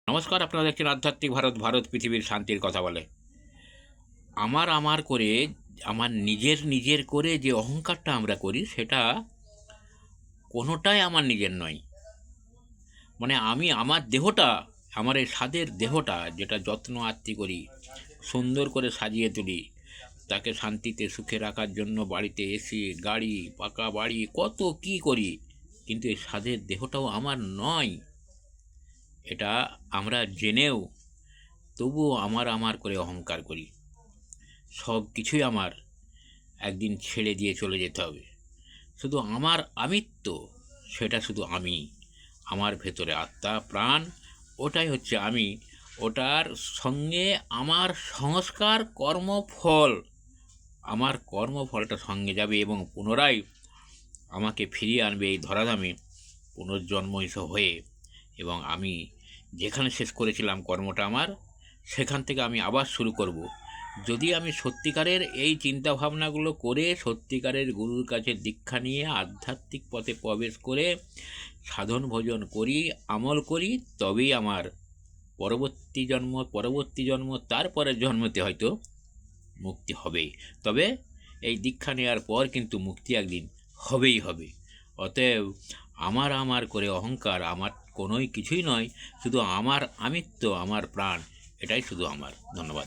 নমস্কার, আপনারা দেখছেন আধ্যাত্মিক ভারত। ভারত পৃথিবীর শান্তির কথা বলে। আমার করে, আমার নিজের করে যে অহংকারটা আমরা করি, সেটা কোনোটাই আমার নিজের নয়। মানে আমি আমার দেহটা, আমার এই স্বাদের দেহটা, যেটা যত্ন আত্তি করি, সুন্দর করে সাজিয়ে তুলি, তাকে শান্তিতে সুখে রাখার জন্য বাড়িতে এসি, গাড়ি, পাকা বাড়ি, কত কি করি, কিন্তু এই স্বাদের দেহটাও আমার নয়। এটা আমরা জেনেও তবুও আমার করে অহংকার করি। সব কিছুই আমার একদিন ছেড়ে দিয়ে চলে যেতে হবে। শুধু আমার আমিত্ব, সেটা শুধু আমি। আমার ভেতরে আত্মা প্রাণ, ওটাই হচ্ছে আমি। ওটার সঙ্গে আমার সংস্কার কর্মফল, আমার কর্মফলটা সঙ্গে যাবে এবং পুনরায় আমাকে ফিরিয়ে আনবে এই ধরাধামে পুনর্জন্ম হয়ে। এবং আমি যেখানে শেষ করেছিলাম কর্মটা আমার, সেখান থেকে আমি আবার শুরু করব। যদি আমি সত্যিকারের এই চিন্তাভাবনাগুলো করে, সত্যিকারের গুরুর কাছে দীক্ষা নিয়ে আধ্যাত্মিক পথে প্রবেশ করে সাধন ভোজন করি, আমল করি, তবেই আমার পরবর্তী জন্ম তারপরের জন্মতে হয়তো মুক্তি হবে। তবে এই দীক্ষা নেওয়ার পর কিন্তু মুক্তি একদিন হবেই হবে। অতএব আমার করে অহংকার আমার কোনোই কিছুই নয়, শুধু আমার আমিত্ব, আমার প্রাণ, এটাই শুধু আমার। ধন্যবাদ।